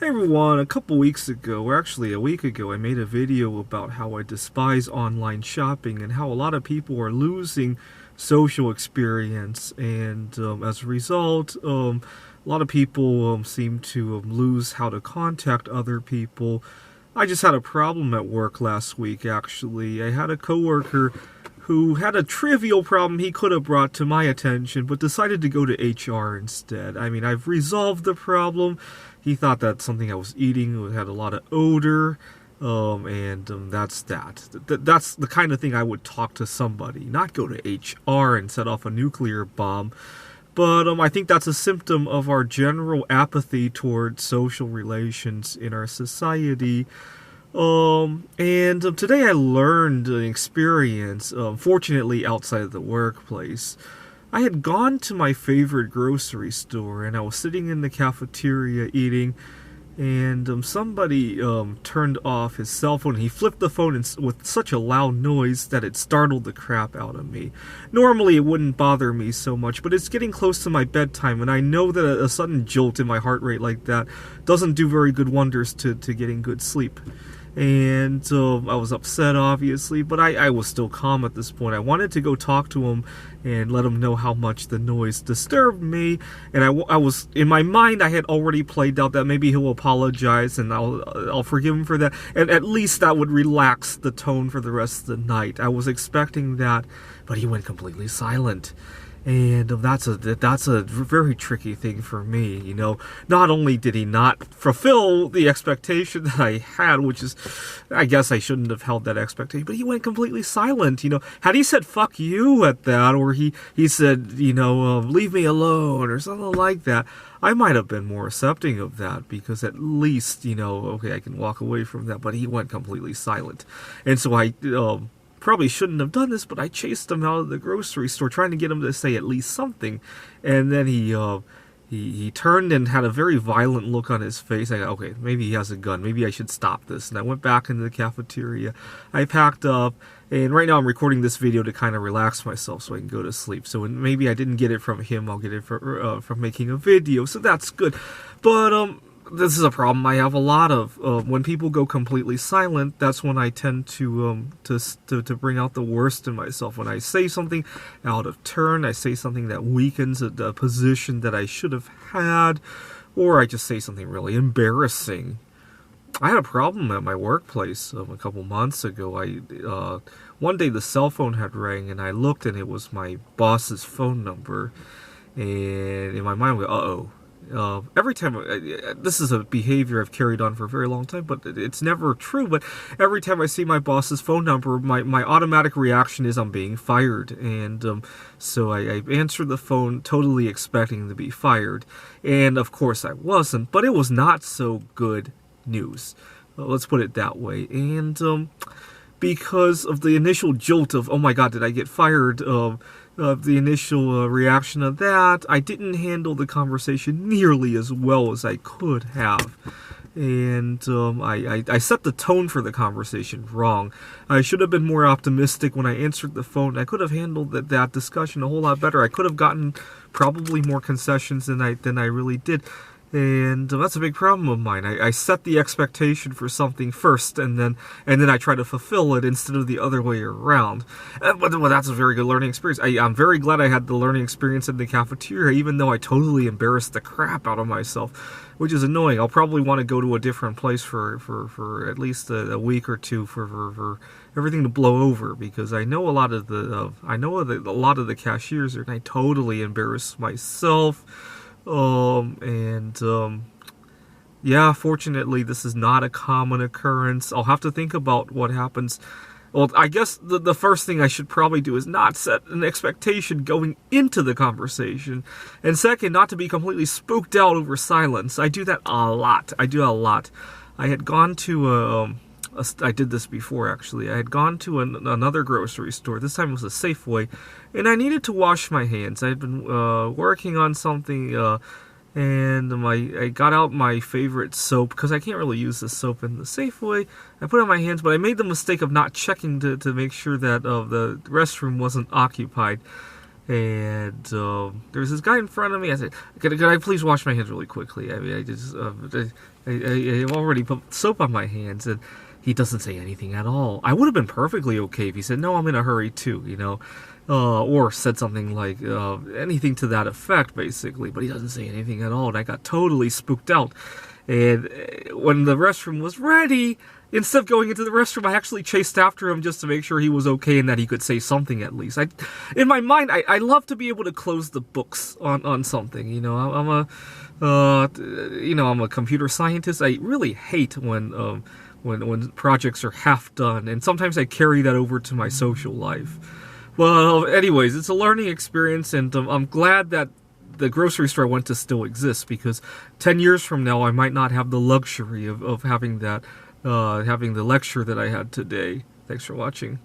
Hey everyone, a couple weeks ago, or actually a week ago, I made a video about how I despise online shopping and how a lot of people are losing social experience, and as a result, a lot of people seem to lose how to contact other people. I just had a problem at work last week, actually. I had a coworker who had a trivial problem he could have brought to my attention, but decided to go to HR instead. I mean, I've resolved the problem. He thought that something I was eating had a lot of odor, and that's that. That's the kind of thing I would talk to somebody, not go to HR and set off a nuclear bomb. But I think that's a symptom of our general apathy toward social relations in our society. Today I learned an experience, fortunately outside of the workplace. I had gone to my favorite grocery store, and I was sitting in the cafeteria eating, and somebody turned off his cell phone. He flipped the phone with such a loud noise that it startled the crap out of me. Normally it wouldn't bother me so much, but it's getting close to my bedtime, and I know that a sudden jolt in my heart rate like that doesn't do very good wonders to getting good sleep. And I was upset, obviously, but I was still calm at this point. I wanted to go talk to him and let him know how much the noise disturbed me. And I was, in my mind, I had already played out that maybe he'll apologize and I'll forgive him for that. And at least that would relax the tone for the rest of the night. I was expecting that, but he went completely silent. And that's a very tricky thing for me, you know. Not only did he not fulfill the expectation that I had, which is, I guess I shouldn't have held that expectation, but he went completely silent, you know. Had he said, fuck you at that, or he said, you know, leave me alone, or something like that, I might have been more accepting of that, because at least, you know, okay, I can walk away from that, but he went completely silent. And so I probably shouldn't have done this, but I chased him out of the grocery store, trying to get him to say at least something. And then he turned and had a very violent look on his face. I go, okay, maybe he has a gun. Maybe I should stop this. And I went back into the cafeteria. I packed up, and right now I'm recording this video to kind of relax myself so I can go to sleep. So maybe I didn't get it from him. I'll get it from making a video. So that's good. But this is a problem I have a lot of. When people go completely silent, that's when I tend to bring out the worst in myself. When I say something out of turn, I say something that weakens a position that I should have had, or I just say something really embarrassing. I had a problem at my workplace a couple months ago. One day the cell phone had rang, and I looked, and it was my boss's phone number. And in my mind, I went, uh-oh. Every time, this is a behavior I've carried on for a very long time, but it's never true, but every time I see my boss's phone number, my automatic reaction is I'm being fired. And so I answered the phone totally expecting to be fired, and of course I wasn't, but it was not so good news. Let's put it that way. And because of the initial jolt of, oh my god, did I get fired, the initial reaction of that, I didn't handle the conversation nearly as well as I could have. And I set the tone for the conversation wrong. I should have been more optimistic when I answered the phone. I could have handled that discussion a whole lot better. I could have gotten probably more concessions than I really did. And that's a big problem of mine. I set the expectation for something first, and then I try to fulfill it instead of the other way around. But that's a very good learning experience. I'm very glad I had the learning experience in the cafeteria, even though I totally embarrassed the crap out of myself, which is annoying. I'll probably want to go to a different place for at least a week or two for everything to blow over, because I know a lot of the cashiers are, and I totally embarrass myself. Yeah, fortunately, this is not a common occurrence. I'll have to think about what happens. Well, I guess the first thing I should probably do is not set an expectation going into the conversation. And second, not to be completely spooked out over silence. I do that a lot. I had gone to I did this before, actually. I had gone to another grocery store. This time it was a Safeway, and I needed to wash my hands. I had been working on something, and I got out my favorite soap, because I can't really use the soap in the Safeway. I put it on my hands, but I made the mistake of not checking to make sure that the restroom wasn't occupied. And there was this guy in front of me. I said, "Can I please wash my hands really quickly? I mean, I've already put soap on my hands." And he doesn't say anything at all. I would have been perfectly okay if he said, "No, I'm in a hurry too," or said something like anything to that effect, basically. But he doesn't say anything at all, and I got totally spooked out. And when the restroom was ready, instead of going into the restroom, I actually chased after him just to make sure he was okay and that he could say something at least. In my mind, I love to be able to close the books on something. I'm a computer scientist. I really hate when projects are half done, and sometimes I carry that over to my social life. Well, anyways, it's a learning experience, and I'm glad that the grocery store I went to still exists, because 10 years from now I might not have the luxury of having that having the lecture that I had today. Thanks for watching.